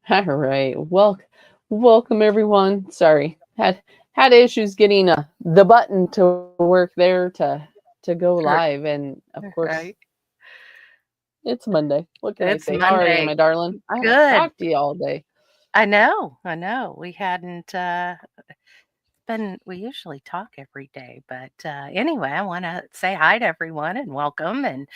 All right. Welcome everyone. Sorry. Had issues getting the button to work there to go live, R- and of course Right? it's Monday. What can I It's say? How are you, my Monday. darling? I haven't Good. talked to you all day. I know. I know. We hadn't been we usually talk every day, but anyway, I want to say hi to everyone and welcome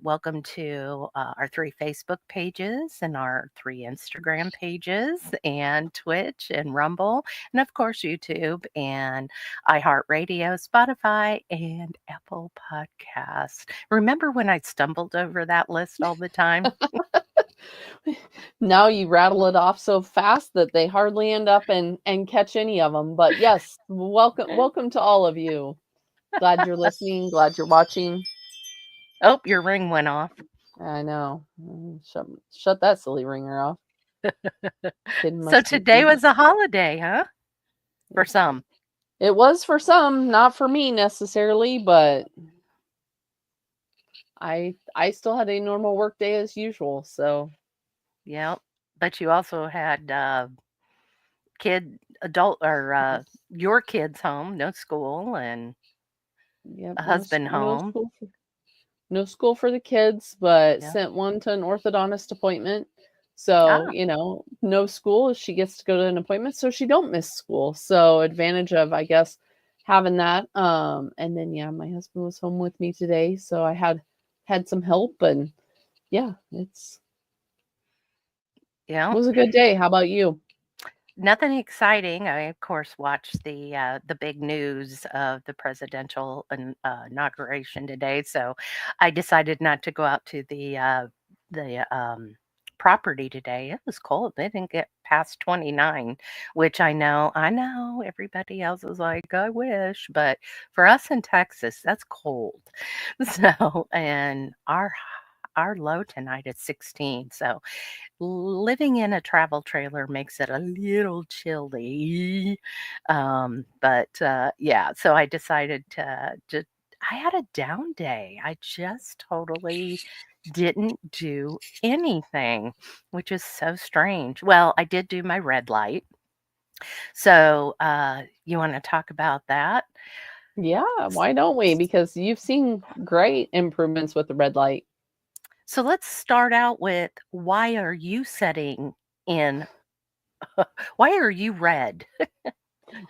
welcome to our 3 Facebook pages and our 3 Instagram pages and Twitch and Rumble and of course YouTube and iHeartRadio, Spotify, and Apple Podcast. Remember when I stumbled over that list all the time? Now you rattle it off so fast that they hardly end up and catch any of them. But yes, welcome to all of you. Glad you're listening. Glad you're watching. Oh, your ring went off. I know. Shut that silly ringer off. Kid So must be today feeding. was a holiday, huh? For some. It was for some, not for me necessarily, but I still had a normal work day as usual. So Yeah. But you also had adult, or your kids home, no school, and yep, a husband no home. school no school for the kids, but Yeah. sent one to an orthodontist appointment. So, Ah, no school. She gets to go to an appointment so she don't miss school. So advantage of, I guess, having that. And then yeah, my husband was home with me today, so I had some help, and yeah, it yeah. was a good day. How about you? Nothing exciting. I of course watched the big news of the presidential inauguration today, so I decided not to go out to the property today. It was cold. They didn't get past 29, which I know everybody else is like, I wish, but for us in Texas, that's cold. So, and our low tonight is 16. So, living in a travel trailer makes it a little chilly. But yeah, so I decided to I had a down day. I just totally didn't do anything, which is so strange. Well, I did do my red light. So, you want to talk about that? Yeah, why don't we? Because you've seen great improvements with the red light. So let's start out with, why are you setting in? Why are you red?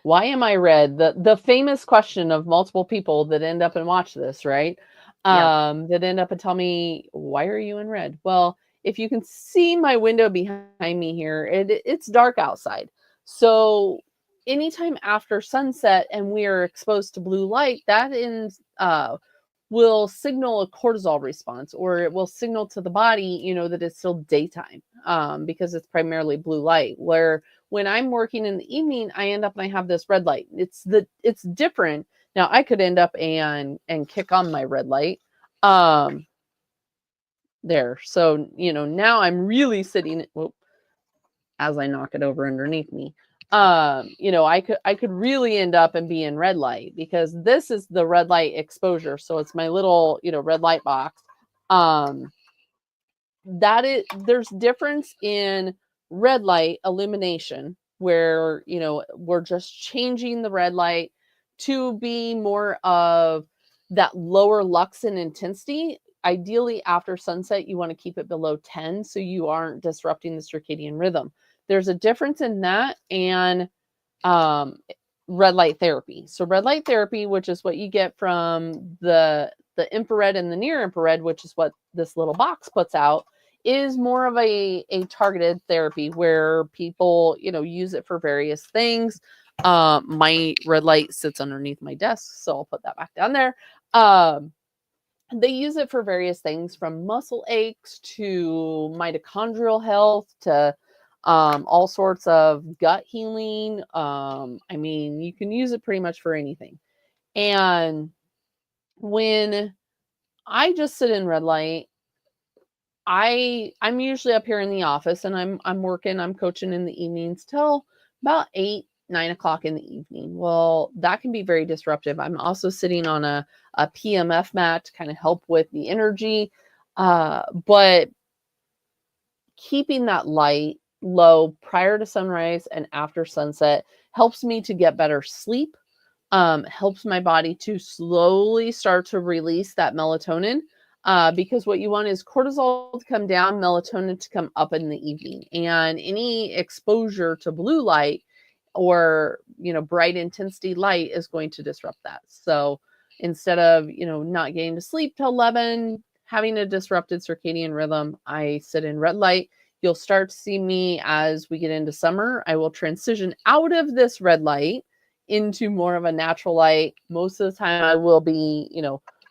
Why am I red? The famous question of multiple people that end up and watch this, right? Yeah. That end up and tell me, why are you in red? Well, if you can see my window behind me here, it's dark outside. So anytime after sunset and we are exposed to blue light, will signal a cortisol response, or it will signal to the body, that it's still daytime, because it's primarily blue light. Where when I'm working in the evening, I end up and I have this red light. It's different. Now I could end up and kick on my red light. Um, there. So, now I'm really sitting, well, as I knock it over underneath me. I could really end up and be in red light, because this is the red light exposure. So it's my little, red light box. Um, there's difference in red light illumination, where we're just changing the red light to be more of that lower lux and intensity. Ideally after sunset you want to keep it below 10 so you aren't disrupting the circadian rhythm. There's a difference in that and um red light therapy. So red light therapy, which is what you get from the infrared and the near infrared, which is what this little box puts out, is more of a targeted therapy where people, use it for various things. My red light sits underneath my desk, so I'll put that back down there. Um, they use it for various things, from muscle aches to mitochondrial health to all sorts of gut healing. I mean, you can use it pretty much for anything. And when I just sit in red light, I'm usually up here in the office and I'm working, I'm coaching in the evenings till about 8, 9 o'clock in the evening. Well, that can be very disruptive. I'm also sitting on a PMF mat to kind of help with the energy. But keeping that light low prior to sunrise and after sunset helps me to get better sleep, helps my body to slowly start to release that melatonin. Because what you want is cortisol to come down, melatonin to come up in the evening. And any exposure to blue light or, bright intensity light is going to disrupt that. So instead of, not getting to sleep till 11, having a disrupted circadian rhythm, I sit in red light. You'll start to see me as we get into summer. I will transition out of this red light into more of a natural light. Most of the time I will be,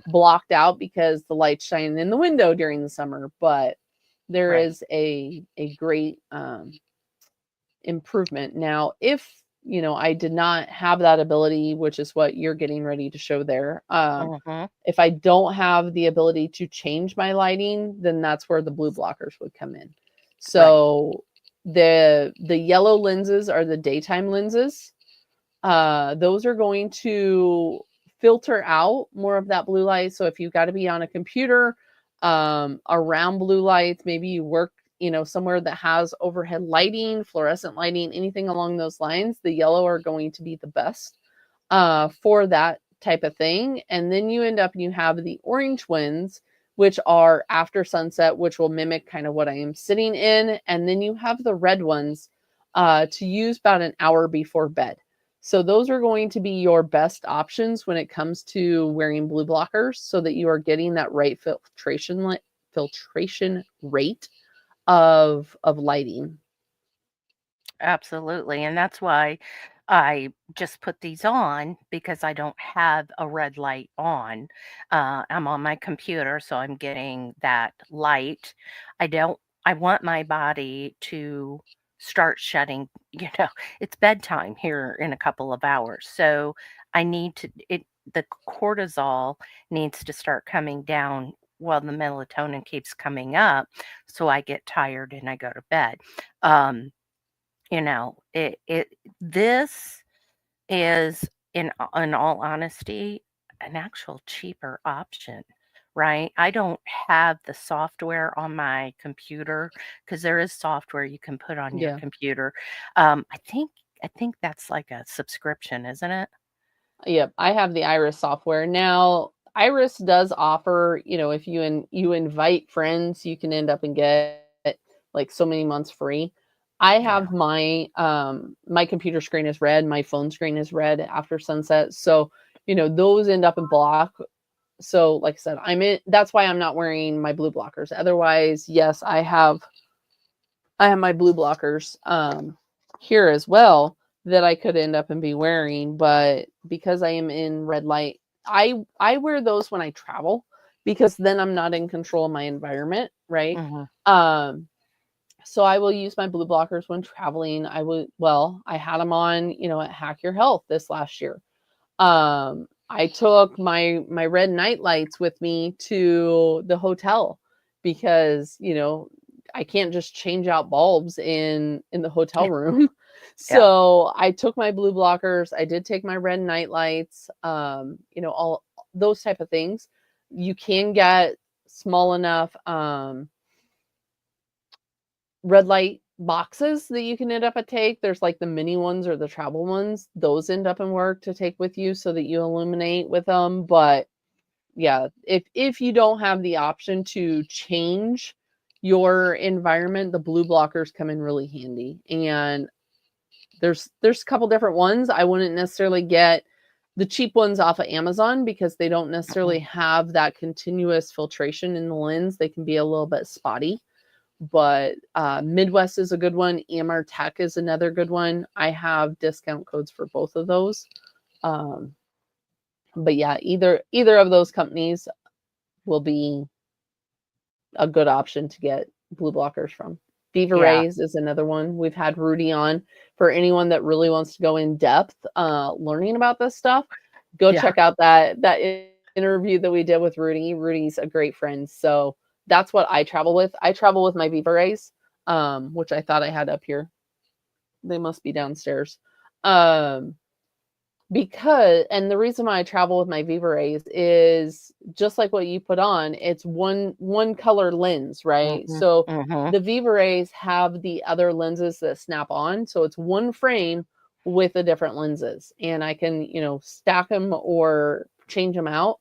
blocked out because the light's shining in the window during the summer, but there Right. is a great improvement. Now, if I did not have that ability, which is what you're getting ready to show there, Hmm. if I don't have the ability to change my lighting, then that's where the blue blockers would come in. Right. So the yellow lenses are the daytime lenses. Those are going to filter out more of that blue light. So if you've got to be on a computer around blue lights, maybe you work, somewhere that has overhead lighting, fluorescent lighting, anything along those lines, the yellow are going to be the best for that type of thing. And then you end up and you have the orange ones, which are after sunset, which will mimic kind of what I am sitting in. And then you have the red ones to use about an hour before bed. So those are going to be your best options when it comes to wearing blue blockers, so that you are getting that right filtration rate of lighting. Absolutely. And that's why I just put these on because I don't have a red light on. I'm on my computer, so I'm getting that light. I want my body to start shutting, it's bedtime here in a couple of hours. So the cortisol needs to start coming down while the melatonin keeps coming up. So I get tired and I go to bed. It this is in all honesty an actual cheaper option, right? I don't have the software on my computer because there is software you can put on your Yeah. computer. I think that's like a subscription, isn't it? Yep, I have the Iris software. Now, Iris does offer, if you invite friends, you can end up and get like so many months free. I Yeah. have my computer screen is red, my phone screen is red after sunset. So, those end up in block. So, like I said, that's why I'm not wearing my blue blockers. Otherwise, yes, I have my blue blockers here as well that I could end up and be wearing, but because I am in red light, I wear those when I travel because then I'm not in control of my environment, right? Hmm. Um so I will use my blue blockers when traveling. I had them on, at Hack Your Health this last year. I took my red night lights with me to the hotel because, I can't just change out bulbs in the hotel room. Yeah. So I took my blue blockers. I did take my red night lights, all those type of things. You can get small enough red light boxes that you can end up and take. There's like the mini ones or the travel ones. Those end up in work to take with you so that you illuminate with them. But yeah, if you don't have the option to change your environment, the blue blockers come in really handy. And there's a couple different ones. I wouldn't necessarily get the cheap ones off of Amazon because they don't necessarily Mhm. have that continuous filtration in the lens. They can be a little bit spotty. But Midwest is a good one. EMR Tech is another good one. I have discount codes for both of those. Um, but yeah, either of those companies will be a good option to get blue blockers from. Viva Yeah. Rays is another one. We've had Rudy on. For anyone that really wants to go in depth learning about this stuff, go Yeah. check out that interview that we did with Rudy. Rudy's a great friend. So that's what I travel with. I travel with my Viva Rays, which I thought I had up here. They must be downstairs. Um, Because and the reason why I travel with my Viva Rays is just like what you put on, it's one color lens, right? Mhm, So mhm. the Viva Rays have the other lenses that snap on, so it's one frame with the different lenses, and I can, stack them or change them out,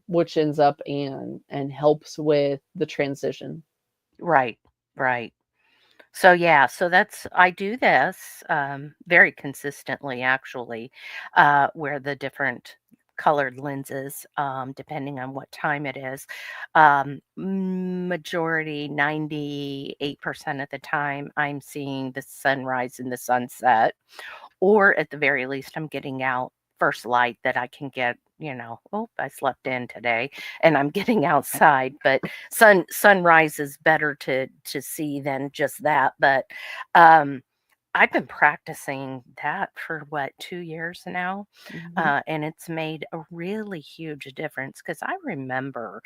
which ends up and helps with the transition. Right, right. So yeah, so that's I do this very consistently actually, where the different colored lenses, depending on what time it is, majority 98% of the time I'm seeing the sunrise and the sunset, or at the very least I'm getting out first light that I can get. Oh, I slept in today and I'm getting outside, but sunrise is better to see than just that. But um I've been practicing that for what, 2 years now, Mhm. and it's made a really huge difference because I remember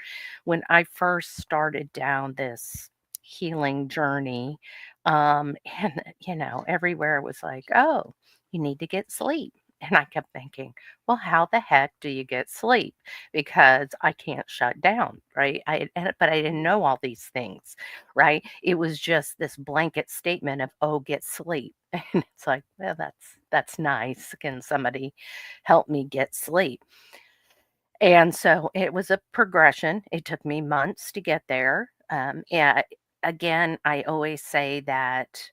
when I first started down this healing journey, and everywhere it was like, oh, you need to get sleep. And I kept thinking, well, how the heck do you get sleep? Because I can't shut down, right? But I didn't know all these things, right? It was just this blanket statement of, "Oh, get sleep." And it's like, "Well, that's nice. Can somebody help me get sleep?" And so it was a progression. It took me months to get there. Yeah, again, I always say that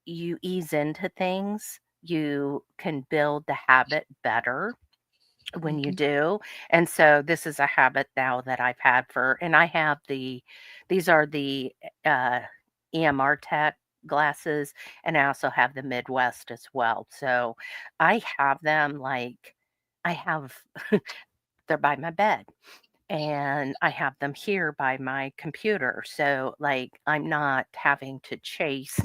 you ease into things, you can build the habit better when you Mhm. do. And so this is a habit now that I've had and I have these are the uh, EMR Tech glasses, and I also have the Midwest as well. So I have them like, I have, they're by my bed and I have them here by my computer. So like I'm not having to chase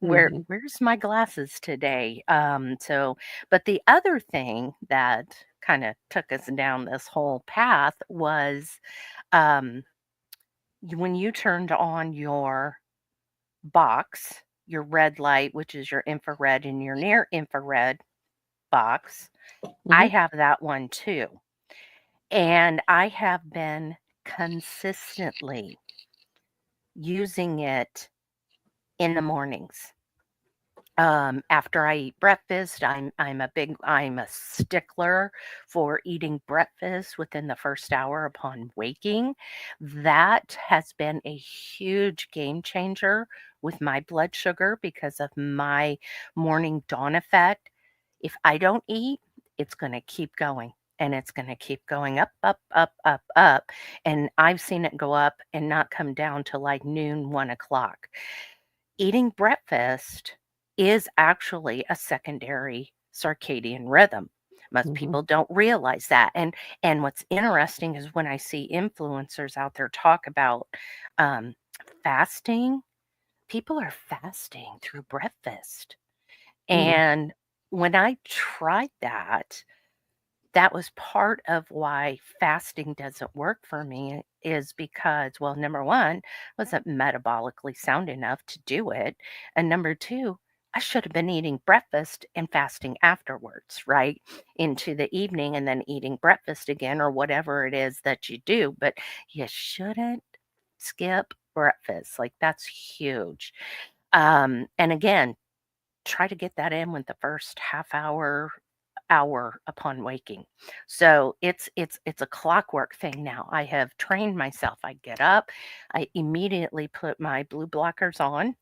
Mhm. where's my glasses today. So but the other thing that kind of took us down this whole path was um when you turned on your box, your red light, which is your infrared and your near infrared box. I Mhm. have that one too. And I have been consistently using it in the mornings. After I eat breakfast, I'm a stickler for eating breakfast within the first hour upon waking. That has been a huge game changer with my blood sugar because of my morning dawn effect. If I don't eat, it's going to keep going. And it's going to keep going up, up, up, up, up. And I've seen it go up and not come down to like noon, 1 o'clock. Eating breakfast is actually a secondary circadian rhythm. Most Mhm. people don't realize that. And what's interesting is when I see influencers out there talk about um, fasting, people are fasting through breakfast. Mm. And when I tried that, that was part of why fasting doesn't work for me is because, well, number one, I wasn't metabolically sound enough to do it. And number two, I should have been eating breakfast and fasting afterwards, right? Into the evening and then eating breakfast again or whatever it is that you do. But you shouldn't skip breakfast. Like that's huge. And again, try to get that in with the first half hour upon waking. So it's a clockwork thing now. I have trained myself. I get up, I immediately put my blue blockers on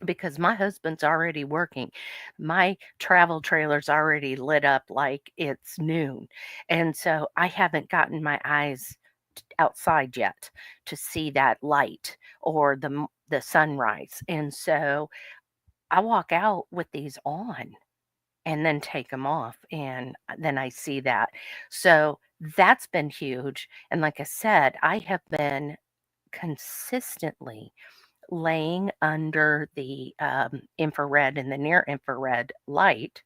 because my husband's already working. My travel trailer's already lit up like it's noon. And so I haven't gotten my eyes outside yet to see that light or the sunrise. And so I walk out with these on and then take them off, and then I see that. So, that's been huge, and like I said, I have been consistently laying under the, infrared and the near infrared light,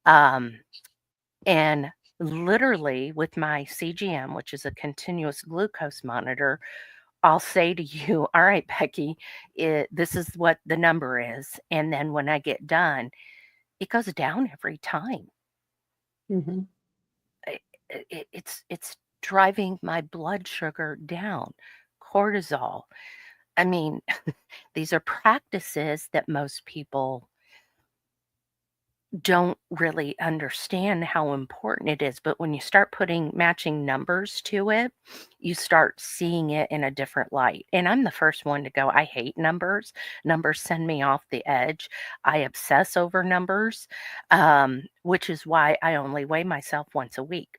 um, and literally with my CGM, which is a continuous glucose monitor, I'll say to you, "All right, Becky, this is what the number is," and then when I get done it goes down every time. Mhm. It's driving my blood sugar down. Cortisol. I mean, these are practices that most people don't really understand how important it is, but when you start putting matching numbers to it, you start seeing it in a different light. And I'm the first one to go, I hate numbers. Numbers send me off the edge. I obsess over numbers, which is why I only weigh myself once a week.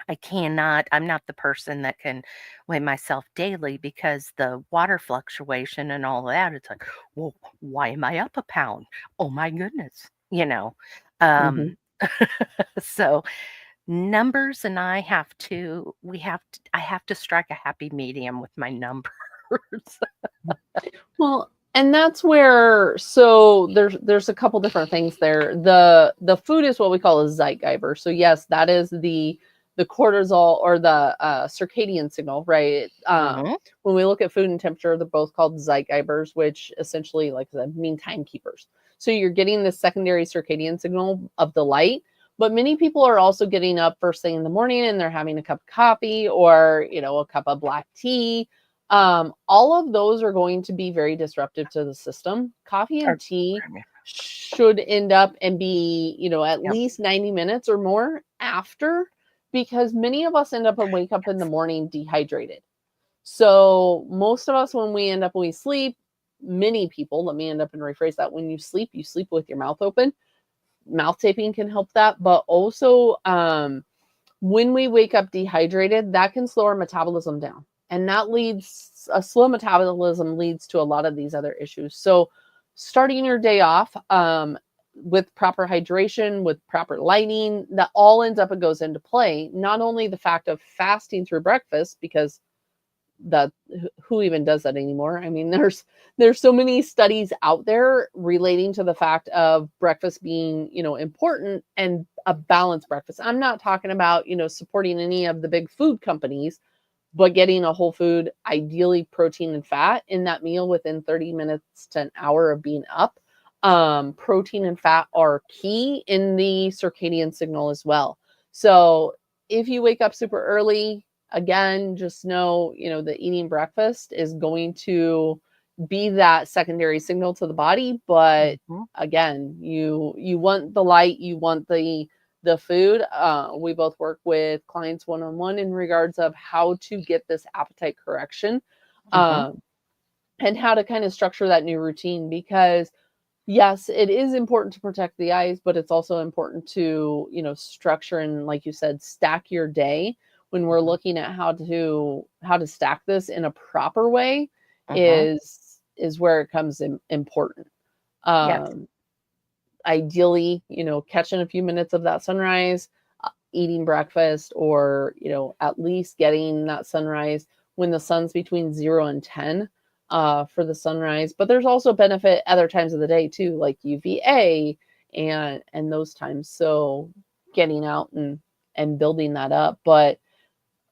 I'm not the person that can weigh myself daily because the water fluctuation and all that, it's like, well, why am I up a pound? Oh my goodness, you know. Mhm. Um, so numbers and I have to strike a happy medium with my numbers. Well, and that's where so there's a couple different things there. The food is what we call a Zeitgeber. So yes, that is the cortisol or the circadian signal, right? Hmm. When we look at food and temperature, they're both called Zeitgebers, which essentially, like I said, mean timekeepers. So you're getting the secondary circadian signal of the light, but many people are also getting up first thing in the morning and they're having a cup of coffee or a cup of black tea. All of those are going to be very disruptive to the system. Coffee and Or, tea should end up and be, at yep. least 90 minutes or more after, because many of us end up and wake up in the morning dehydrated. So most of us, when we sleep, many people, let me end up and rephrase that. When you sleep with your mouth open. Mouth taping can help that, but also when we wake up dehydrated, that can slow our metabolism down. And a slow metabolism leads to a lot of these other issues. So starting your day off with proper hydration, with proper lighting, that all ends up and goes into play. Not only the fact of fasting through breakfast, because that who even does that anymore? I mean, there's so many studies out there relating to the fact of breakfast being, important and a balanced breakfast. I'm not talking about, supporting any of the big food companies, but getting a whole food, ideally protein and fat in that meal within 30 minutes to an hour of being up. Protein and fat are key in the circadian signal as well. So if you wake up super early, again, just know, that eating breakfast is going to be that secondary signal to the body. But Hmm. again, you want the light, you want the food. We both work with clients one-on-one in regards of how to get this appetite correction, Hmm. um, and how to kind of structure that new routine, because yes, it is important to protect the eyes, but it's also important to, structure and, like you said, stack your day. When we're Hmm. looking at how to stack this in a proper way Hmm. is where it comes in important. Yes. Um, Ideally, catching a few minutes of that sunrise, eating breakfast, or, at least getting that sunrise when the sun's between 0 and 10 for the sunrise. But there's also benefit other times of the day too, like UVA and those times. So getting out and building that up. But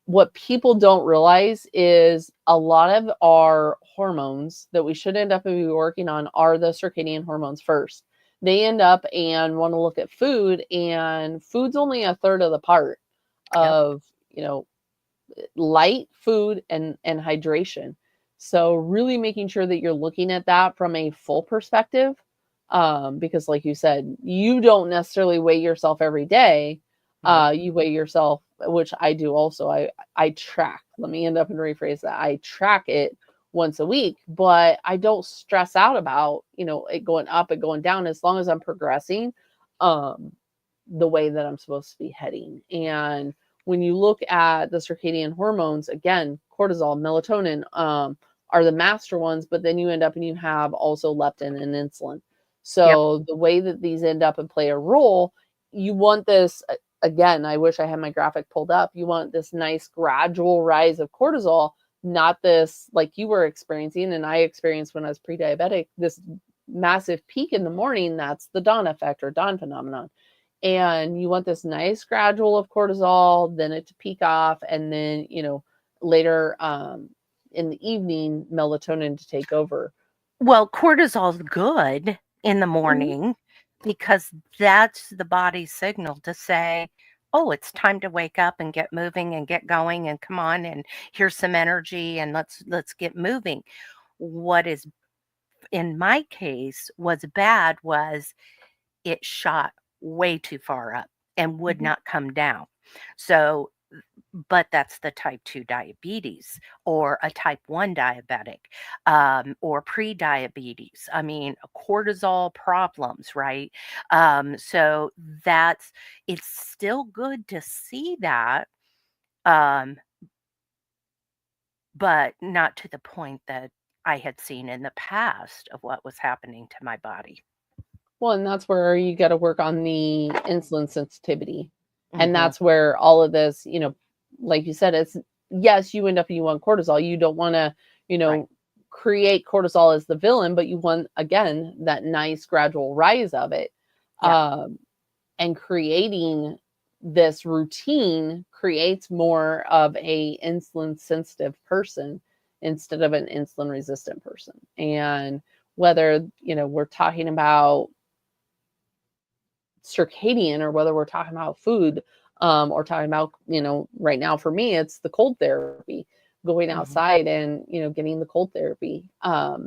what people don't realize is a lot of our hormones that we should end up and be working on are the circadian hormones first. They end up and want to look at food, and food's only a third of the part Yep. of, light, food, and hydration. So really making sure that you're looking at that from a full perspective, because like you said, you don't necessarily weigh yourself every day. Nope. You weigh yourself, which I do also. I track. Let me end up and rephrase that. I track it once a week, but I don't stress out about, it going up and going down as long as I'm progressing um the way that I'm supposed to be heading. And when you look at the circadian hormones, again, cortisol, melatonin, are the master ones, but then you end up and you have also leptin and insulin. Yep. So the way that these end up and play a role, you want this, again, I wish I had my graphic pulled up. You want this nice gradual rise of cortisol, not this like you were experiencing and I experienced when I was pre-diabetic, this massive peak in the morning. That's the dawn effect or dawn phenomenon. And you want this nice gradual of cortisol, then it to peak off, and then, later in the evening, melatonin to take over. Well, cortisol's good in the Mhm. morning. because that's the body's signal to say, oh, it's time to wake up and get moving and get going and come on and here's some energy and let's get moving. What is in my case was bad was it shot way too far up and would Mhm. not come down. So, but that's the type 2 diabetes or a type 1 diabetic, or pre-diabetes. I mean, cortisol problems, right? So that's it's still good to see that, um, but not to the point that I had seen in the past of what was happening to my body. Well, and that's where you got to work on the insulin sensitivity. And Hmm. that's where all of this, like you said, it's yes, you end up and you want cortisol. You don't want to, you Right. know, create cortisol as the villain, but you want, again, that nice gradual rise of it. Yeah. Um, and creating this routine creates more of a insulin sensitive person instead of an insulin resistant person. And whether, we're talking about circadian or whether we're talking about food, or talking about, right now for me, it's the cold therapy, going Hmm. outside and, getting the cold therapy.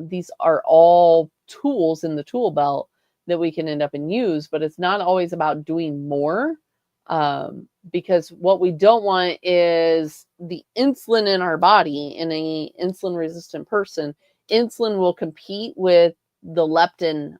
These are all tools in the tool belt that we can end up and use, but it's not always about doing more. Because what we don't want is the insulin in our body in a insulin resistant person. Insulin will compete with the leptin,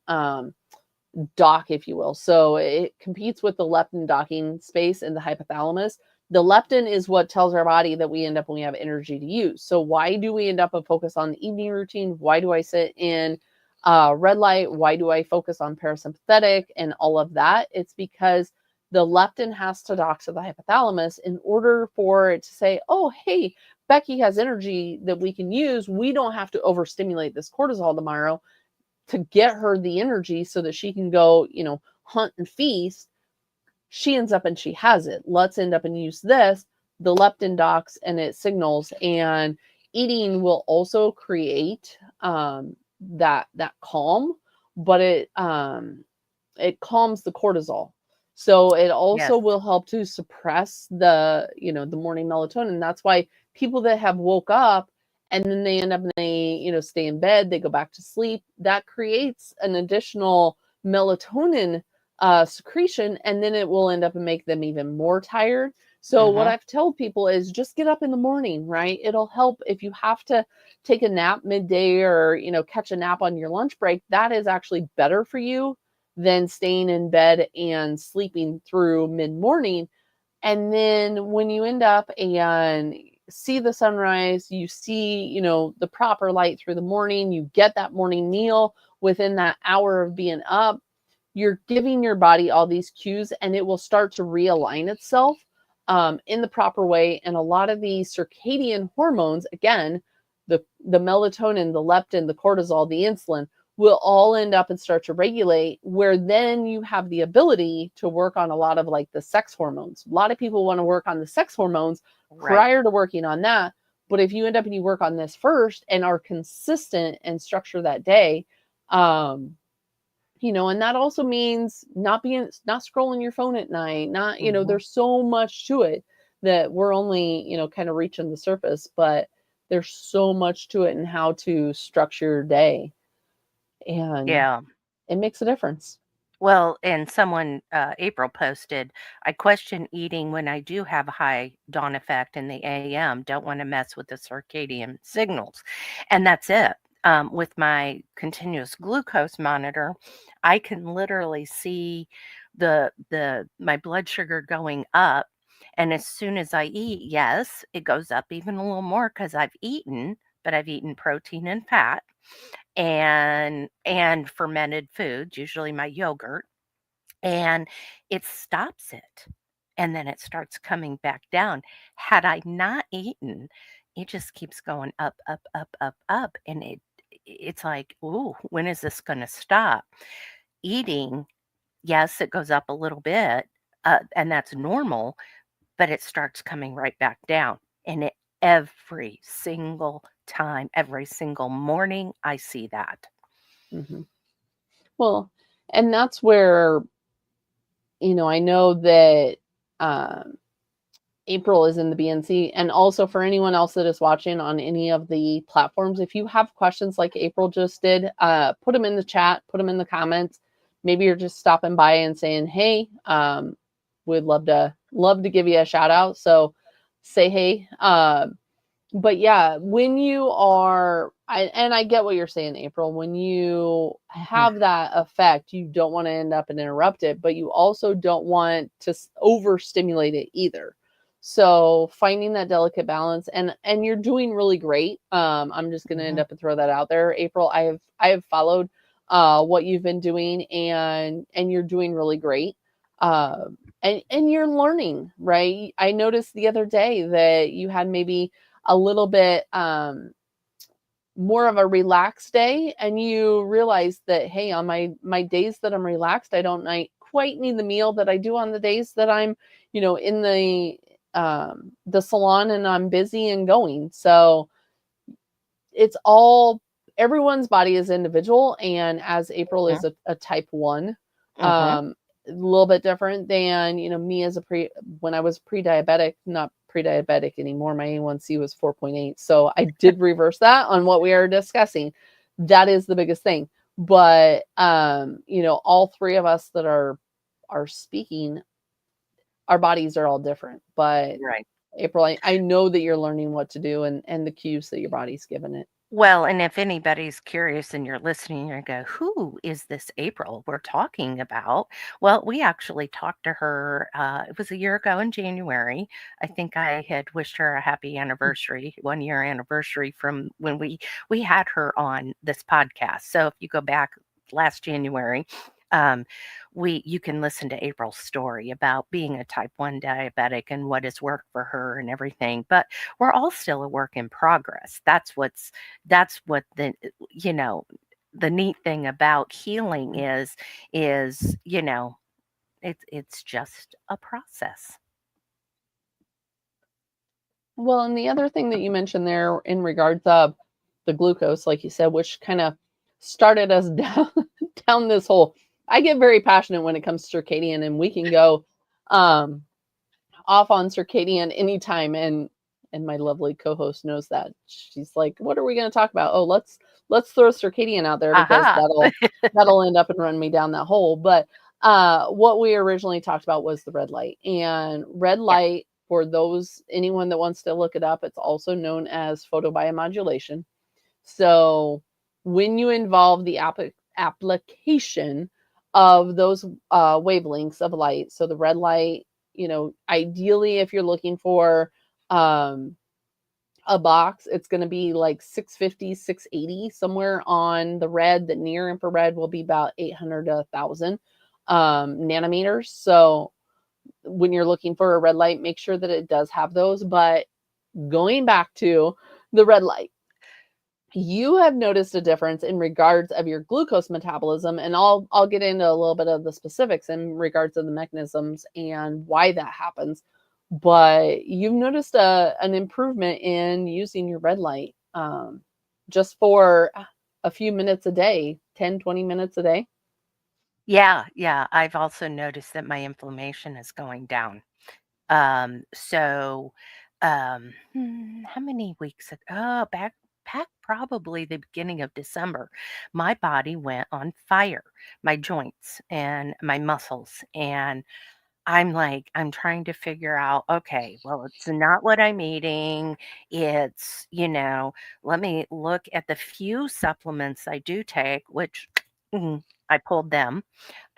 dock, if you will. So it competes with the leptin docking space in the hypothalamus. The leptin is what tells our body that we end up when we have energy to use. So why do we end up a focus on the evening routine? Why do I sit in red light? Why do I focus on parasympathetic and all of that? It's because the leptin has to dock to the hypothalamus in order for it to say, oh, hey, Becky has energy that we can use. We don't have to overstimulate this cortisol tomorrow to get her the energy so that she can go, hunt and feast. She ends up and she has it. Let's end up and use this. The leptin docks and it signals, and eating will also create that calm, but it calms the cortisol. So it also Yes. will help to suppress the morning melatonin. That's why people that have woke up and then they end up and they, stay in bed, they go back to sleep, that creates an additional melatonin secretion, and then it will end up and make them even more tired. So what Hmm. I've told people is just get up in the morning, right? It'll help if you have to take a nap midday or, catch a nap on your lunch break. That is actually better for you than staying in bed and sleeping through mid morning. And then when you end up and see the sunrise, you see, the proper light through the morning, you get that morning meal within that hour of being up, you're giving your body all these cues and it will start to realign itself in the proper way. And a lot of the circadian hormones, again, the melatonin, the leptin, the cortisol, the insulin, will all end up and start to regulate, where then you have the ability to work on a lot of like the sex hormones. A lot of people want to work on the sex hormones Right. prior to working on that. But if you end up and you work on this first and are consistent and structure that day, um, and that also means not scrolling your phone at night, not, Hmm. there's so much to it that we're only, kind of reaching the surface, but there's so much to it and how to structure your day. And Yeah. it makes a difference. Well, and someone, April posted, I question eating when I do have a high dawn effect in the AM. Don't want to mess with the circadian signals. And that's it. With my continuous glucose monitor, I can literally see the my blood sugar going up. And as soon as I eat, yes, it goes up even a little more because I've eaten, but I've eaten protein and fat and fermented foods, usually my yogurt, and it stops it. And then it starts coming back down. Had I not eaten, it just keeps going up, up, up, up, up. And it's like, ooh, when is this going to stop? Eating, yes, it goes up a little bit, and that's normal, but it starts coming right back down. And every single time, every single morning, I see that. Hmm. Well, And that's where, I know that um, April is in the BNC. And also for anyone else that is watching on any of the platforms, if you have questions like April just did, put them in the chat, put them in the comments. Maybe you're just stopping by and saying, hey, we'd love to give you a shout out. So say hey. But yeah, when you are, and I get what you're saying, April, when you Mhm. have that effect, you don't want to end up and interrupt it, but you also don't want to overstimulate it either. So finding that delicate balance, and you're doing really great. I'm just going to end Mhm. up and throw that out there, April. I have followed what you've been doing, and you're doing really great. And you're learning, right? I noticed the other day that you had maybe a little bit more of a relaxed day, and you realize that, hey, on my days that I'm relaxed, I don't quite need the meal that I do on the days that I'm in the salon and I'm busy and going. So it's all, everyone's body is individual, and as April Mhm. is a type 1, Mhm. a little bit different than me as a when I was pre-diabetic, not pre-diabetic anymore. My A1C was 4.8, so I did reverse that on what we are discussing. That is the biggest thing. But all three of us that are speaking, our bodies are all different. But Right. April, I know that you're learning what to do, and the cues that your body's given it. Well, and if anybody's curious and you're listening, you're going to go, who is this April we're talking about? Well, we actually talked to her. It was a year ago in January. I think I had wished her a happy anniversary, 1 year anniversary from when we had her on this podcast. So if you go back last January, um, you can listen to April's story about being a type 1 diabetic and what has worked for her and everything. But we're all still a work in progress. That's what you know the neat thing about healing is it's just a process. Well, and the other thing that you mentioned there in regards of the glucose, like you said, which kind of started us down this hole. I get very passionate when it comes to circadian, and we can go um, off on circadian anytime. And my lovely co-host knows that. She's like, "What are we going to talk about? Oh, let's throw circadian out there because Aha. that'll end up and run me down that hole." But what we originally talked about was the red light. And red Yeah. light, for those anyone that wants to look it up, it's also known as photobiomodulation. So when you involve the application of those wavelengths of light, so the red light, ideally if you're looking for um, a box, it's going to be like 650, 680, somewhere on the red. The near infrared will be about 800 to 1000 nanometers. So when you're looking for a red light, make sure that it does have those. But going back to the red light, you have noticed a difference in regards of your glucose metabolism, and I'll get into a little bit of the specifics in regards of the mechanisms and why that happens. But you've noticed an improvement in using your red light, just for a few minutes a day, 10, 20 minutes a day. Yeah, yeah. I've also noticed that my inflammation is going down. So how many weeks ago? Oh, back probably the beginning of December, my body went on fire, my joints and my muscles. And I'm like, I'm trying to figure out, okay, well, it's not what I'm eating. Let me look at the few supplements I do take, which I pulled them.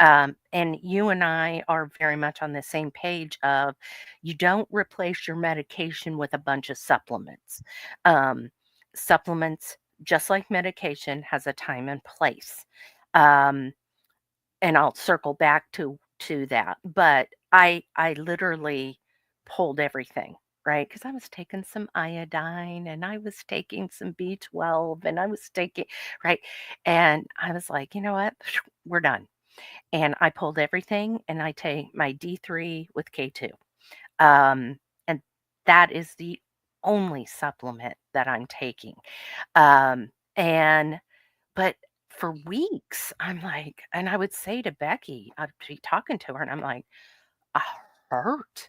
And you and I are very much on the same page of you don't replace your medication with a bunch of supplements. Um, Supplements, just like medication, has a time and place. Um, and I'll circle back to that. But I literally pulled everything, right? Because I was taking some iodine and I was taking some B12 and I was taking right. And I was like, you know what? We're done. And I pulled everything and I take my D3 with K2. And that is the only supplement that I'm taking. And but for weeks, I'm like, and I would say to Becky, I'd be talking to her, and I'm like, I hurt.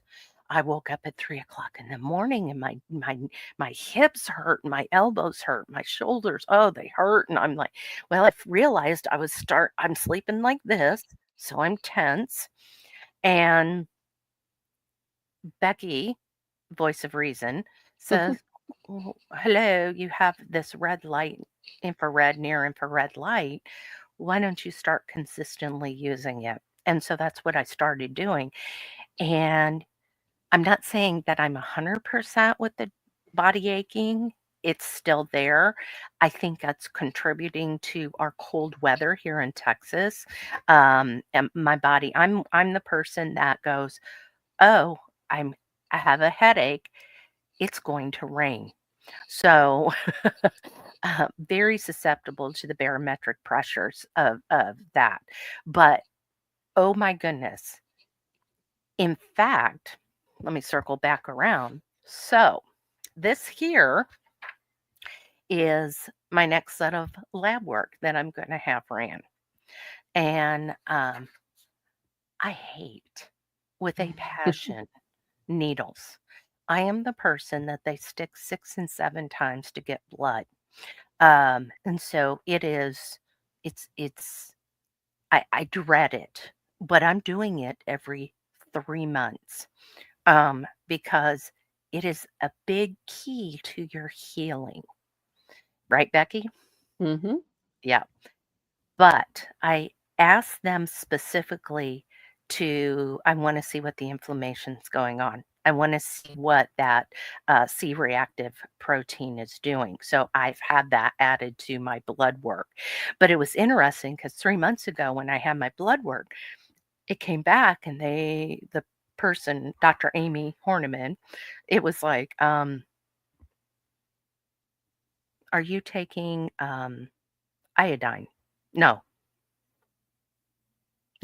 I woke up at 3 o'clock in the morning, and my hips hurt, my elbows hurt, my shoulders, oh, they hurt. And I'm like, well, I realized I'm sleeping like this, so I'm tense. And Becky, voice of reason, says, "Well, hello, you have this red light, infrared, near infrared light. Why don't you start consistently using it?" And so that's what I started doing. And I'm not saying that I'm 100% with the body aching. It's still there. I think that's contributing to our cold weather here in Texas. And my body, I'm the person that goes, "Oh, I have a headache. It's going to rain." So very susceptible to the barometric pressures of that. But oh my goodness. In fact, let me circle back around. So this here is my next set of lab work that I'm going to have ran. And I hate with a passion needles. I am the person that they stick 6 and 7 times to get blood. And so it's I dread it, but I'm doing it every 3 months, because it is a big key to your healing. Right, Becky? Hmm. Yeah. But I asked them specifically I want to see what the inflammation's going on. I want to see what that C-reactive protein is doing. So I've had that added to my blood work. But it was interesting because 3 months ago when I had my blood work, it came back and the person, Dr. Amy Horniman, it was like, are you taking iodine? No,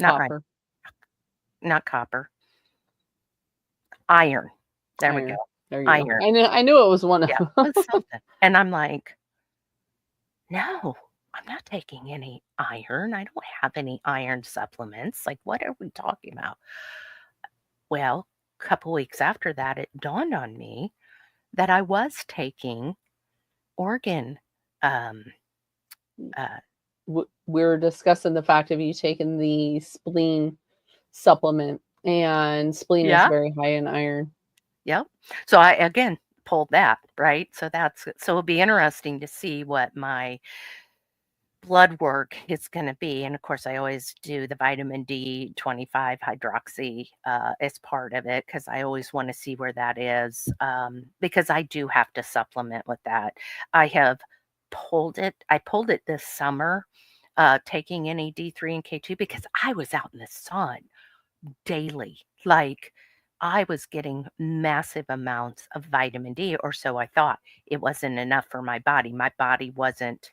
not iodine, Copper, not copper. Iron. There we go. iron. There you go. Iron. I knew it was one of Yeah, them. it was something. And I'm like, "No, I'm not taking any iron. I don't have any iron supplements. Like, what are we talking about?" Well, a couple weeks after that, it dawned on me that I was taking organ, um, uh We're discussing the fact of you taking the spleen supplement, and spleen is Yeah, very high in iron. yep. So I, again, pulled that, right? So it'll be interesting to see what my blood work is going to be. And of course, I always do the vitamin D 25 hydroxy as part of it because I always want to see where that is, because I do have to supplement with that. I have I pulled it this summer, taking any D3 and K2 because I was out in the sun daily. Like, I was getting massive amounts of vitamin D, or so I thought. It wasn't enough for my body. My body wasn't.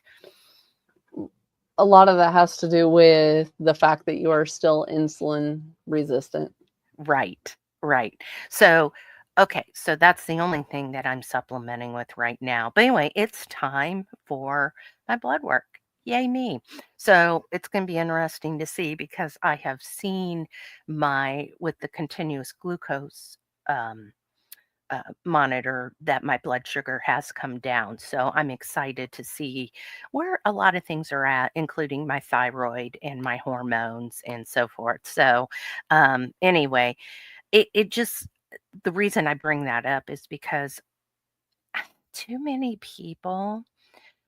A lot of that has to do with the fact that you are still insulin resistant. Right, right. So, okay, so that's the only thing that I'm supplementing with right now. But anyway, it's time for my blood work. Yay me. So it's going to be interesting to see because I have seen with the continuous glucose um, monitor that my blood sugar has come down. So I'm excited to see where a lot of things are at, including my thyroid and my hormones and so forth. So, anyway, it just, the reason I bring that up is because too many people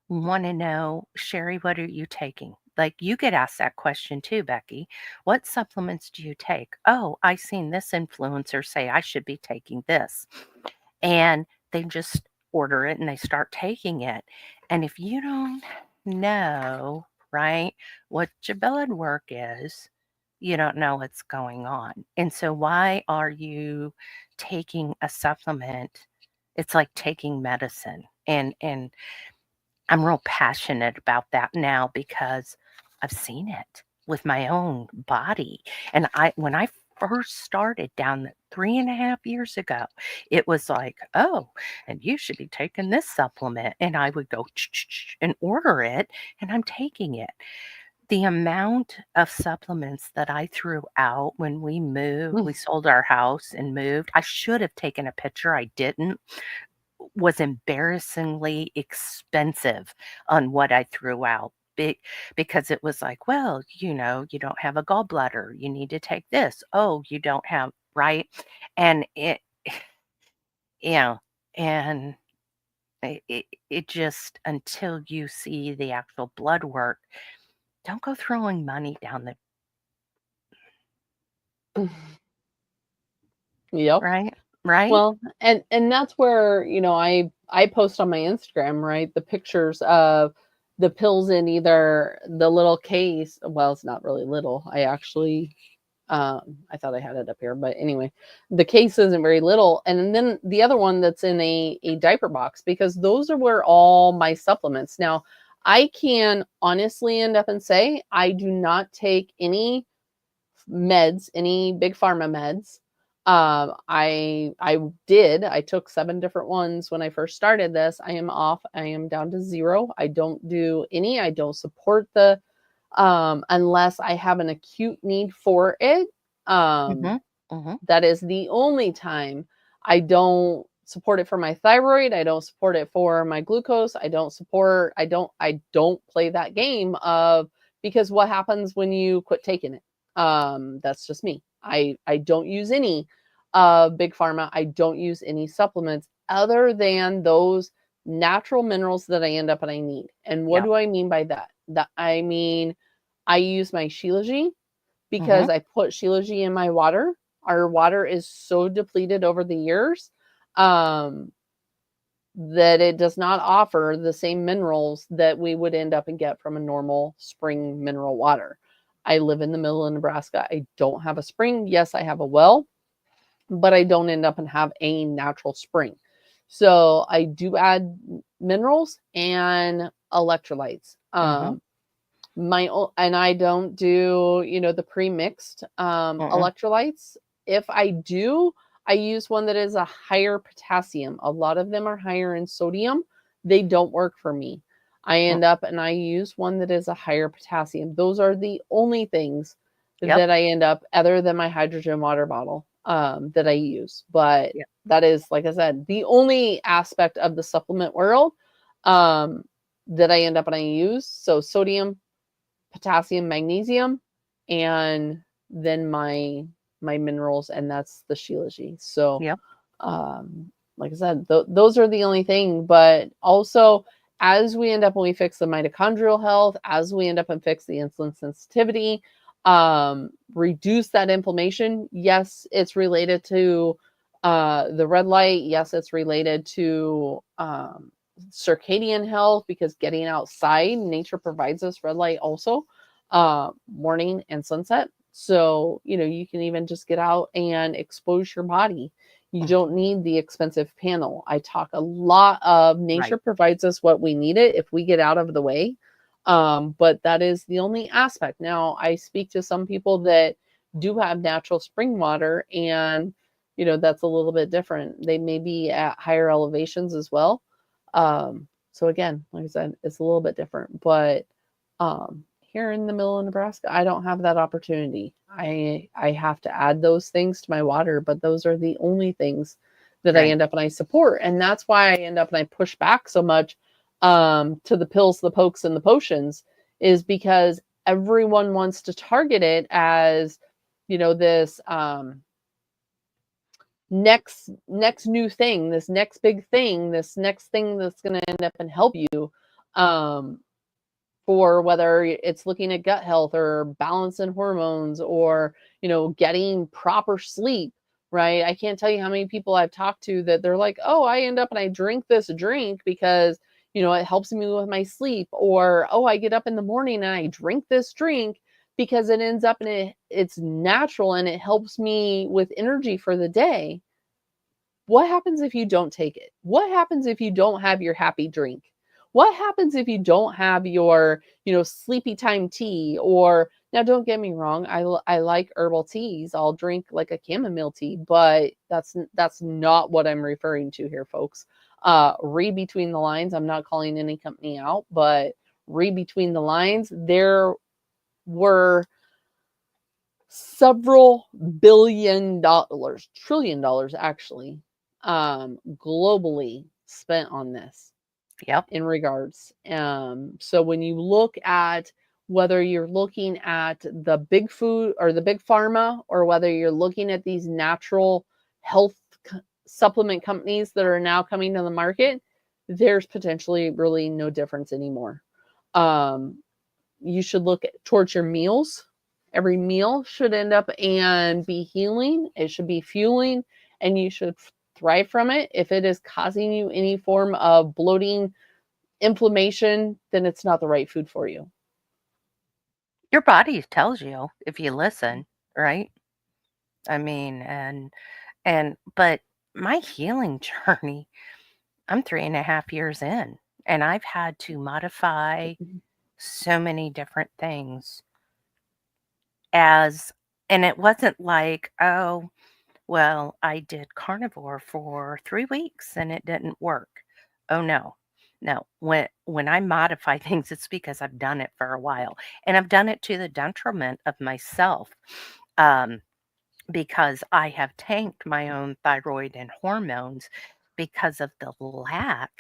want to know, Sherry, what are you taking? Like, you get asked that question too, Becky. What supplements do you take? Oh, I seen this influencer say I should be taking this. And they just order it and they start taking it. And if you don't know, right, what your blood work is, you don't know what's going on. And so why are you taking a supplement? It's like taking medicine. And I'm real passionate about that now because I've seen it with my own body. And when I first started down 3.5 years ago, it was like, oh, and you should be taking this supplement. And I would go and order it, and I'm taking it. The amount of supplements that I threw out when we moved, Mm. we sold our house and moved. I should have taken a picture. I didn't. Was embarrassingly expensive on what I threw out. Because it was like, well, you don't have a gallbladder. You need to take this. Oh, you don't have, right? And yeah, and it just, until you see the actual blood work, don't go throwing money down the, Yep. right? Right? Well, and that's where, I post on my Instagram, right? The pictures of the pills in either the little case. Well, it's not really little. I actually I thought I had it up here, but anyway, the case isn't very little. And then the other one that's in a diaper box, because those are where all my supplements. Now, I can honestly end up and say I do not take any meds, any big pharma meds. I took 7 different ones when I first started this. I am off. I am down to 0. I don't do any. I don't support the unless I have an acute need for it. Mm-hmm. Mm-hmm. That is the only time. I don't support it for my thyroid. I don't support it for my glucose. I don't play that game of, because what happens when you quit taking it? That's just me. I don't use any big pharma. I don't use any supplements other than those natural minerals that I end up and I need. And what Yeah. do I mean by that? That I mean, I use my Shilajit Mm-hmm. because I put Shilajit in my water. Our water is so depleted over the years um, that it does not offer the same minerals that we would end up and get from a normal spring mineral water. I live in the middle of Nebraska. I don't have a spring. Yes, I have a well, but I don't end up and have a natural spring. So I do add minerals and electrolytes. Mm-hmm. And I don't do, the pre-mixed Mm-mm. electrolytes. If I do, I use one that is a higher potassium. A lot of them are higher in sodium. They don't work for me. I Mm. end up and I use one that is a higher potassium. Those are the only things Yep. that I end up, other than my hydrogen water bottle, that I use. But Yep. that is, like I said, the only aspect of the supplement world um, that I end up and I use. So sodium, potassium, magnesium, and then my minerals, and that's the Shilajit. So, Yep. like I said, those are the only thing. But also, as we end up when we fix the mitochondrial health, as we end up and fix the insulin sensitivity, reduce that inflammation. Yes, it's related to the red light. Yes, it's related to circadian health, because getting outside, nature provides us red light also, morning and sunset. So, you can even just get out and expose your body. You Mm. don't need the expensive panel. I talk a lot of Right. nature provides us what we need it if we get out of the way. But that is the only aspect. Now, I speak to some people that do have natural spring water, and that's a little bit different. They may be at higher elevations as well. So again, like I said, it's a little bit different. But here in the middle of Nebraska, I don't have that opportunity. I have to add those things to my water, but those are the only things that I Right. end up and I support. And that's why I end up and I push back so much to the pills, the pokes, and the potions, is because everyone wants to target it as, this next new thing, this next big thing, this next thing that's going to end up and help you, um, for whether it's looking at gut health or balance in hormones, or getting proper sleep, right? I can't tell you how many people I've talked to that they're like, oh, I end up and I drink this drink because it helps me with my sleep, or oh, I get up in the morning and I drink this drink because it ends up and it's natural and it helps me with energy for the day. What happens if you don't take it? What happens if you don't have your happy drink? What happens if you don't have your, sleepy time tea, or Now, don't get me wrong. I like herbal teas. I'll drink like a chamomile tea, but that's not what I'm referring to here, folks. Read between the lines. I'm not calling any company out, but read between the lines. There were several $1 billion, $1 trillion actually, globally spent on this Yep. in regards. So when you look at whether you're looking at the big food or the big pharma, or whether you're looking at these natural health supplement companies that are now coming to the market, there's potentially really no difference anymore. You should look towards your meals. Every meal should end up and be healing. It should be fueling, and you should thrive from it. If it is causing you any form of bloating, inflammation, then it's not the right food for you. Your body tells you if you listen, right? I mean, but my healing journey, I'm 3.5 years in, and I've had to modify so many different things as, and it wasn't like, oh, well, I did carnivore for 3 weeks and it didn't work. Oh no. No, when I modify things, it's because I've done it for a while, and I've done it to the detriment of myself. Um, because I have tanked my own thyroid and hormones because of the lack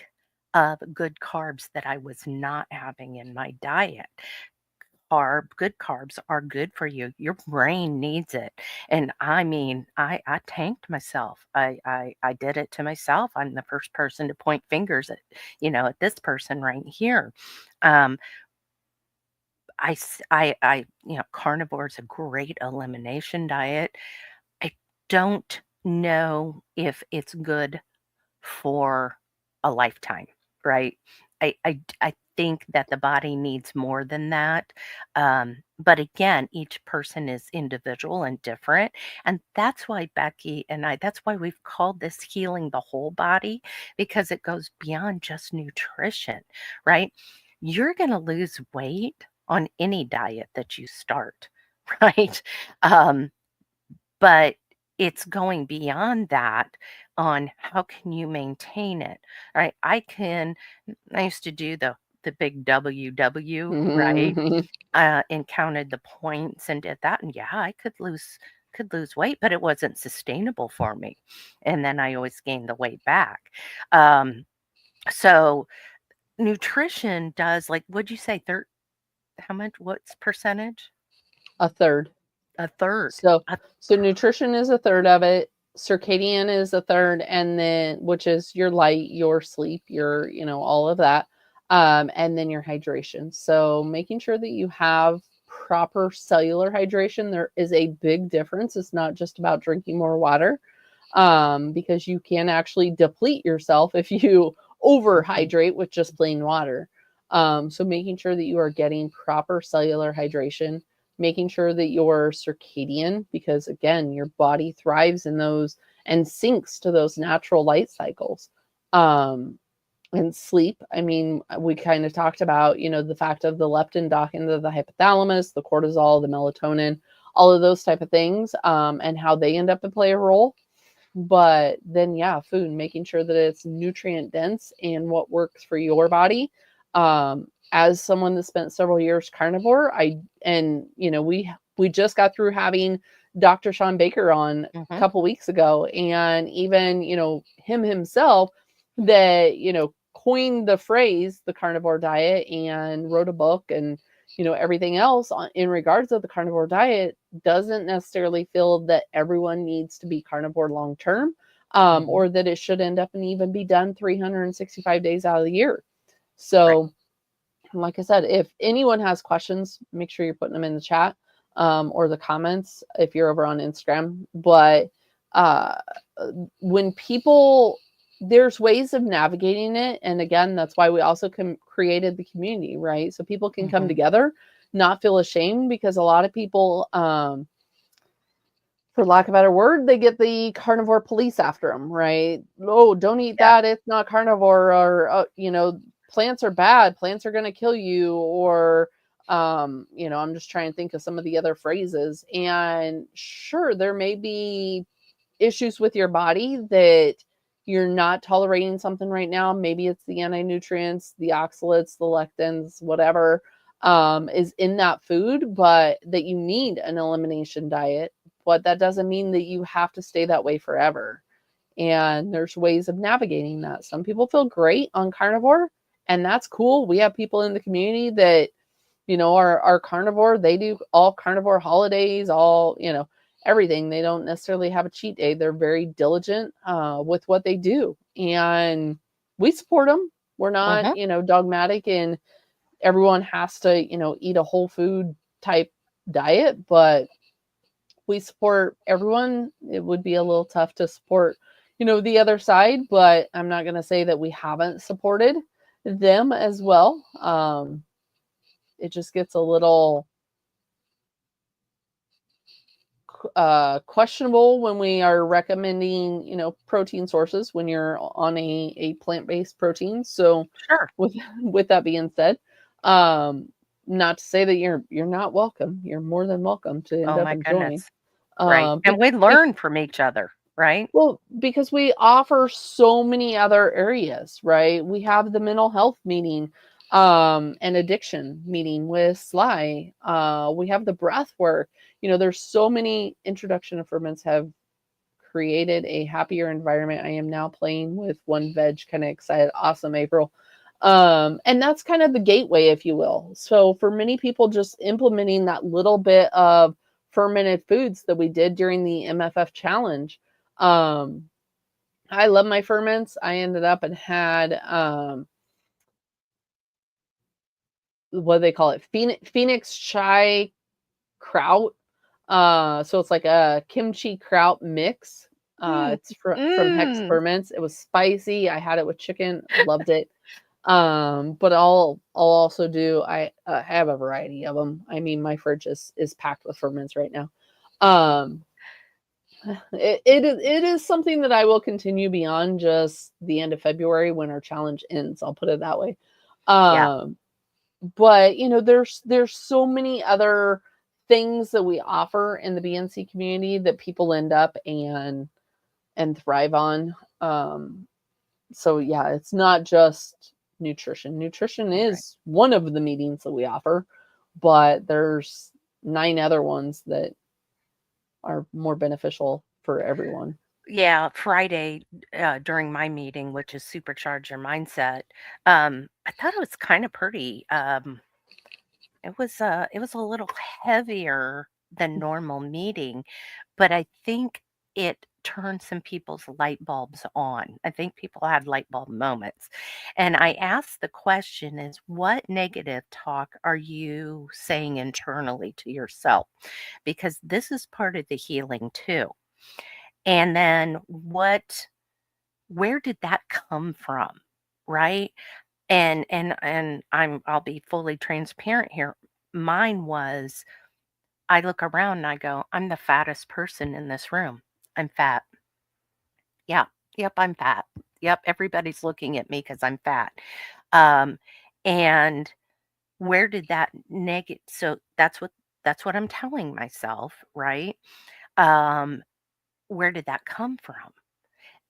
of good carbs that I was not having in my diet. Good carbs are good for you. Your brain needs it. And I mean, I tanked myself. I did it to myself. I'm the first person to point fingers at, at this person right here. Um, carnivore is a great elimination diet. I don't know if it's good for a lifetime, right? I think that the body needs more than that. But again, each person is individual and different. And that's why Becky and that's why we've called this healing the whole body, because it goes beyond just nutrition, right? You're going to lose weight on any diet that you start, right? Um, but it's going beyond that on how can you maintain it, right? I used to do the big WW, right? Mhm. And counted the points and did that, and yeah, I could lose weight, but it wasn't sustainable for me. And then I always gained the weight back. Um, so nutrition does, like, would you say third? How much? What's percentage? A third. A third. So A, so nutrition is a third of it. Circadian is a third, and then which is your light, your sleep, your, all of that. And then your hydration. So making sure that you have proper cellular hydration. There is a big difference. It's not just about drinking more water, because you can actually deplete yourself if you overhydrate with just plain water. So making sure that you are getting proper cellular hydration, making sure that you're circadian, because again, your body thrives in those and syncs to those natural light cycles. And sleep, I mean, we kind of talked about, the fact of the leptin docking into the hypothalamus, the cortisol, the melatonin, all of those type of things, and how they end up to play a role. But then, yeah, food, making sure that it's nutrient dense and what works for your body. As someone that spent several years carnivore, we just got through having Dr. Sean Baker on a mhm. couple weeks ago, and even, him himself that, coined the phrase the carnivore diet and wrote a book, and everything else in regards of the carnivore diet, doesn't necessarily feel that everyone needs to be carnivore long term, Mhm. or that it should end up and even be done 365 days out of the year. Right. So, like I said, if anyone has questions, make sure you're putting them in the chat, or the comments if you're over on Instagram. But uh, when people, there's ways of navigating it. And again, that's why we also created the community, right? So people can come Mhm. together, not feel ashamed, because a lot of people, for lack of a better word, they get the carnivore police after them, right? Oh, don't eat Yeah. that. It's not carnivore, or, plants are bad. Plants are going to kill you, or, I'm just trying to think of some of the other phrases. And sure, there may be issues with your body that you're not tolerating something right now. Maybe it's the anti-nutrients, the oxalates, the lectins, whatever is in that food, but that you need an elimination diet. But that doesn't mean that you have to stay that way forever. And there's ways of navigating that. Some people feel great on carnivore, and that's cool. We have people in the community that, are carnivore. They do all carnivore holidays, all, everything. They don't necessarily have a cheat day. They're very diligent with what they do. And we support them. We're not, Mhm. dogmatic and everyone has to, eat a whole food type diet, but we support everyone. It would be a little tough to support, the other side, but I'm not going to say that we haven't supported them as well. It just gets a little questionable when we are recommending, protein sources when you're on a plant-based protein. So Sure. with that being said, not to say that you're not welcome. You're more than welcome to end Oh up my and join. goodness. Right. And we learn from each other, right? Well, because we offer so many other areas, right? We have the mental health meeting, and addiction meeting with Sly. We have the breath work. There's so many introduction of ferments have created a happier environment. I am now playing with One Veg, kind of excited. Awesome, April. And that's kind of the gateway, if you will. So for many people, just implementing that little bit of fermented foods that we did during the MFF challenge. Um, I love my ferments. I ended up and had what do they call it? Phoenix chai kraut. So it's like a kimchi kraut mix. Mm. It's from Hex Mm. Ferments. It was spicy. I had it with chicken. Loved it. But I'll also do. I have a variety of them. I mean, my fridge is packed with ferments right now. Um, it is something that I will continue beyond just the end of February when our challenge ends. I'll put it that way. Yeah. Um, but there's so many other things that we offer in the BNC community that people end up and thrive on. So yeah, it's not just nutrition. Nutrition Right. is one of the meetings that we offer, but there's 9 other ones that are more beneficial for everyone. Yeah, Friday, during my meeting, which is Supercharge Your Mindset, I thought it was kind of pretty. It was a little heavier than normal meeting, but I think it turned some people's light bulbs on. I think people had light bulb moments. And I asked the question is what negative talk are you saying internally to yourself? Because this is part of the healing too. And then where did that come from? Right? And I'll be fully transparent here. Mine was I look around and I go, I'm the fattest person in this room. I'm fat. Yeah. Yep, I'm fat. Yep, everybody's looking at me because I'm fat. Um, and where did that negative so that's what I'm telling myself, right? Um, where did that come from?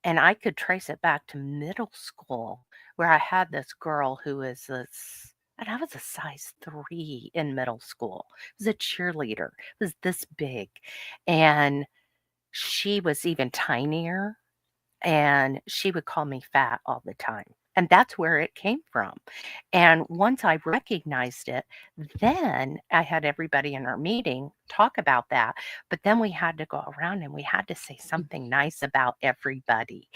And I could trace it back to middle school where I had this girl who was this and I was a size 3 in middle school. I was a cheerleader. It was this big. And she was even tinier and she would call me fat all the time. And that's where it came from. And once I recognized it, then I had everybody in our meeting talk about that. But then we had to go around and we had to say something nice about everybody.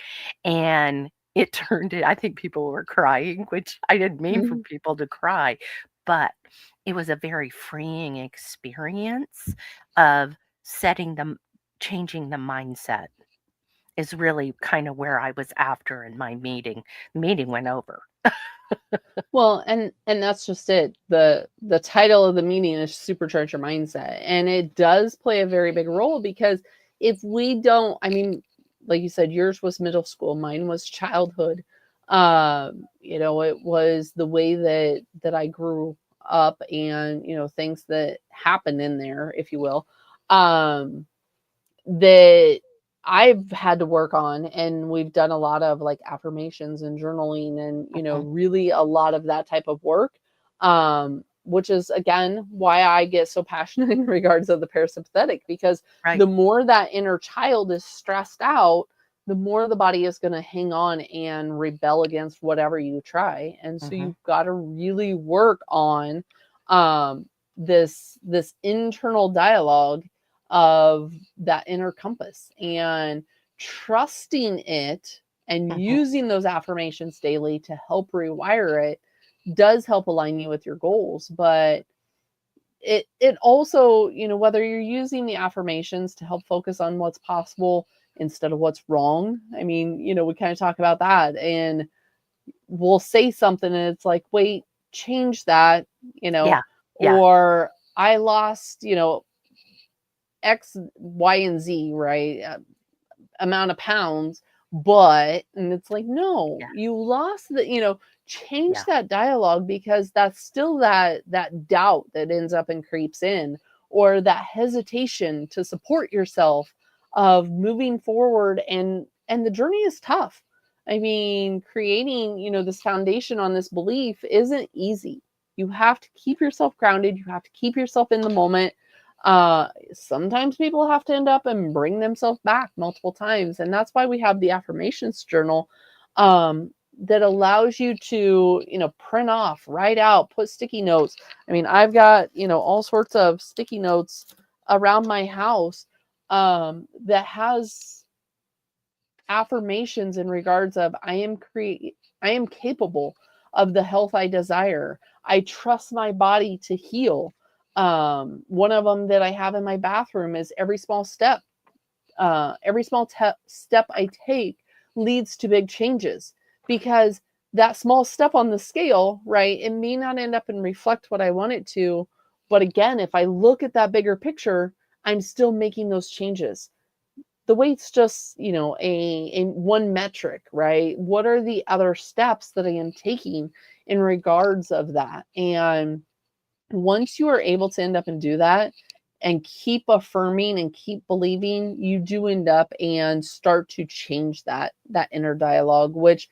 And it turned it, I think people were crying, which I didn't mean for Mhm. people to cry, but it was a very freeing experience of setting them, changing the mindset is really kind of where I was after in my meeting. Meeting went over. Well, and that's just it. The title of the meeting is Supercharge Your Mindset, and it does play a very big role because if we don't, I mean, like you said, yours was middle school, mine was childhood. It was the way that I grew up and, things that happen in there, if you will, um, that I've had to work on. And we've done a lot of like affirmations and journaling and, Mhm. really a lot of that type of work. Which is again why I get so passionate in regards of the parasympathetic, because Right. the more that inner child is stressed out, the more the body is going to hang on and rebel against whatever you try. And so Mhm. you've got to really work on um, this internal dialogue of that inner compass and trusting it and Mhm. using those affirmations daily to help rewire it does help align you with your goals. But it also, whether you're using the affirmations to help focus on what's possible instead of what's wrong. I mean, we kind of talk about that, and we'll say something and it's like, wait, change that, Yeah. Yeah. or I lost, X, Y, and Z, right? Amount of pounds, but, and it's like, no, Yeah. you lost the, change Yeah. that dialogue, because that's still that doubt that ends up and creeps in, or that hesitation to support yourself of moving forward. And the journey is tough. I mean, creating, this foundation on this belief isn't easy. You have to keep yourself grounded, you have to keep yourself in the moment. Sometimes people have to end up and bring themselves back multiple times, and that's why we have the affirmations journal, that allows you to, print off, write out, put sticky notes. I mean, I've got, all sorts of sticky notes around my house, that has affirmations in regards of I am capable of the health I desire. I trust my body to heal. One of them that I have in my bathroom is every small step I take leads to big changes, because that small step on the scale, right, it may not end up and reflect what I want it to, but again, if I look at that bigger picture, I'm still making those changes. The weight's just, a one metric, right? What are the other steps that I am taking in regards of that? And once you are able to end up and do that and keep affirming and keep believing, you do end up and start to change that inner dialogue, which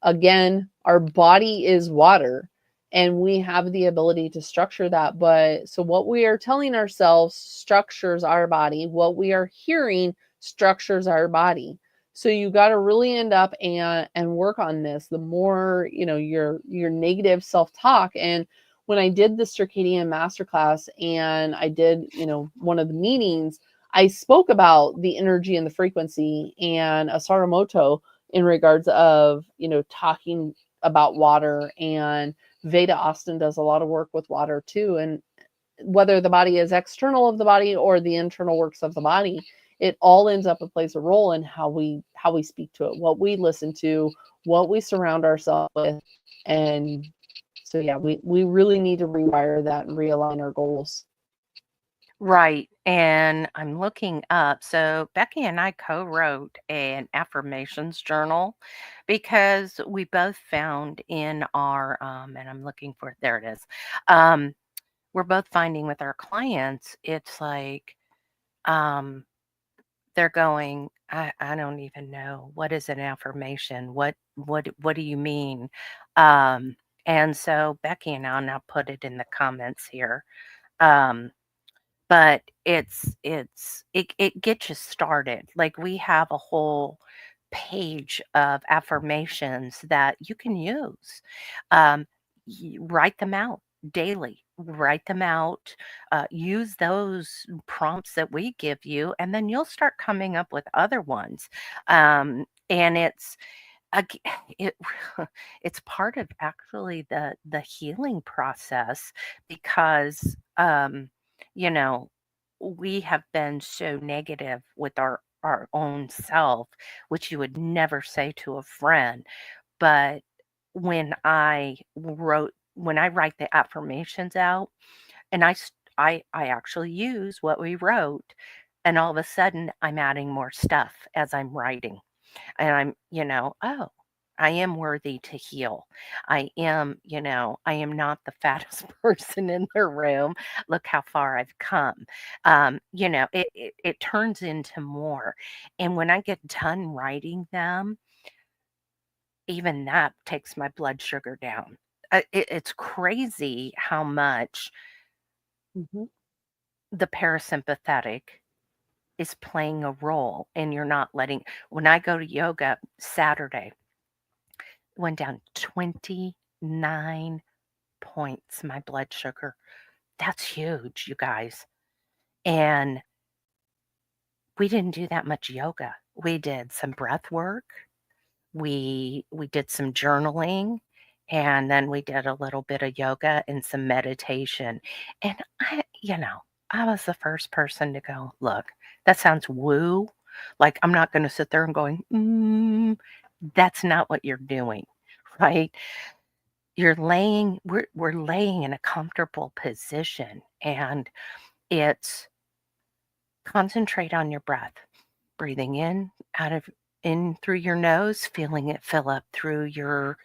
again, our body is water and we have the ability to structure that. But so what we are telling ourselves structures our body, what we are hearing structures our body. So you got to really end up and work on this. The more, your negative self-talk. And when I did the circadian masterclass and I did, one of the meetings, I spoke about the energy and the frequency and Asarumoto in regards of, talking about water. And Veda Austin does a lot of work with water too. And whether the body is external of the body or the internal works of the body, it all ends up and plays a role in how we speak to it, what we listen to, what we surround ourselves with. And so yeah, we really need to rewire that and realign our goals. Right. And I'm looking up. So Becky and I co-wrote an affirmations journal because we both found in our and I'm looking for there it is. Um, we're both finding with our clients, it's like um they're going, I don't even know what is an affirmation. What do you mean? Um, and so Becky and I'll now put it in the comments here. Um, but it gets you started. Like we have a whole page of affirmations that you can use. Um, write them out daily. Write them out. Use those prompts that we give you, and then you'll start coming up with other ones. And ag- it it's part of actually the healing process because you know we have been so negative with our own self, which you would never say to a friend. But when I write the affirmations out and I actually use what we wrote, and all of a sudden I'm adding more stuff as I'm writing, and I'm, oh. I am worthy to heal. I am, I am not the fattest person in the room. Look how far I've come. It turns into more. And when I get done writing them, even that takes my blood sugar down. It's crazy how much Mhm. the parasympathetic is playing a role, and you're not letting. When I go to yoga Saturday, went down 29 points, my blood sugar. That's huge, you guys. And we didn't do that much yoga. We did some breath work. We did some journaling, and then we did a little bit of yoga and some meditation. And I was the first person to go, look, that sounds woo. Like, I'm not going to sit there and going, that's not what you're doing, right? We're laying in a comfortable position, and it's concentrate on your breath, breathing in through your nose, feeling it fill up through your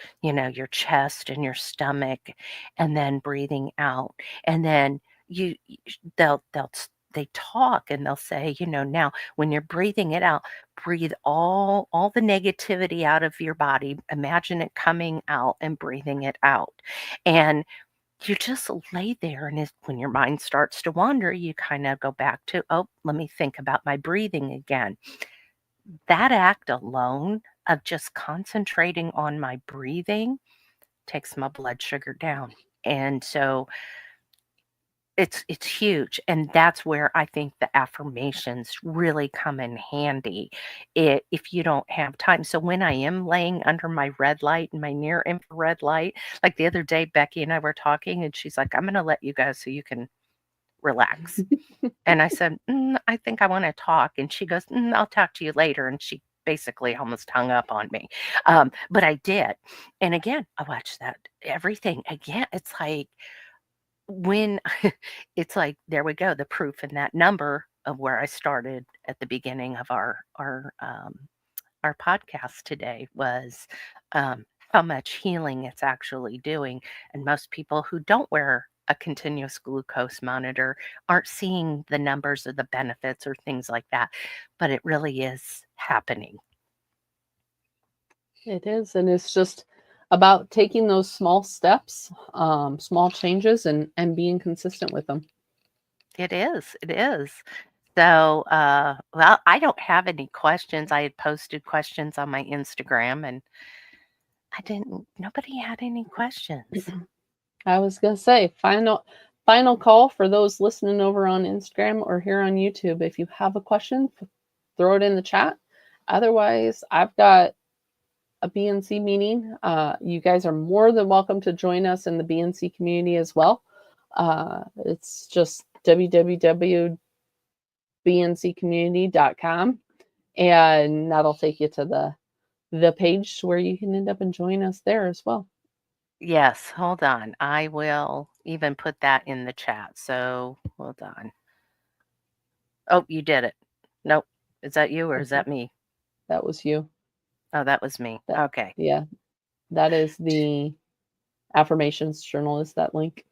chest and your stomach, and then breathing out. And then you they talk and they'll say, now when you're breathing it out, breathe all the negativity out of your body. Imagine it coming out and breathing it out. And you just lay there, and when your mind starts to wander, you kind of go back to, oh, let me think about my breathing again. That act alone of just concentrating on my breathing takes my blood sugar down. And so it's huge, and that's where I think the affirmations really come in handy, if you don't have time. So when I am laying under my red light and my near infrared light, like the other day, Becky and I were talking, and she's like, I'm going to let you go so you can relax. And I said, I think I want to talk. And she goes, I'll talk to you later. And she basically almost hung up on me. But I did. And again, I watched that everything again. It's like, when it's like, there we go, the proof in that number of where I started at the beginning of our podcast today was, how much healing it's actually doing. And most people who don't wear a continuous glucose monitor aren't seeing the numbers or the benefits or things like that, but it really is happening. It is, and it's just about taking those small steps, small changes, and being consistent with them. It is. It is. So, well, I don't have any questions. I had posted questions on my Instagram, and nobody had any questions. I was gonna say, final call for those listening over on Instagram or here on YouTube. If you have a question, throw it in the chat. Otherwise, I've got a BNC meeting. You guys are more than welcome to join us in the BNC community as well. It's just www.bncommunity.com, and that'll take you to the page where you can end up and join us there as well. Yes, hold on. I will even put that in the chat. So, hold on. Oh, you did it. Nope. Is that you or is that me? That was you. Oh, that was me. Okay. Yeah, that is the affirmations journal, is that link.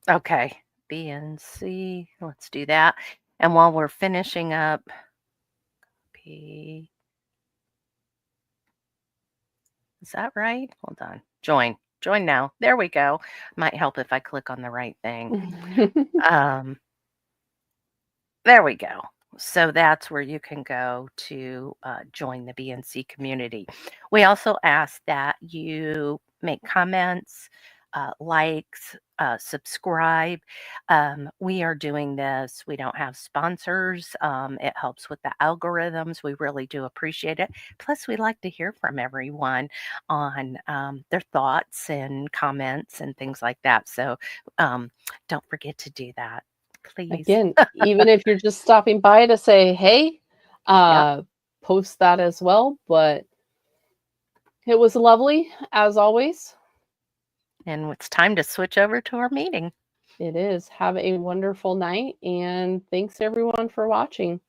Okay. BNC. Let's do that. And while we're finishing up, copy. Is that right? Hold on. Join. Join now. There we go. Might help if I click on the right thing. There we go. So that's where you can go to join the BNC community. We also ask that you make comments, likes, subscribe. We are doing this. We don't have sponsors. It helps with the algorithms. We really do appreciate it. Plus, we like to hear from everyone on their thoughts and comments and things like that. So don't forget to do that. Please. Again, even if you're just stopping by to say, hey, Yep. post that as well. But it was lovely, as always. And it's time to switch over to our meeting. It is. Have a wonderful night, and thanks everyone for watching.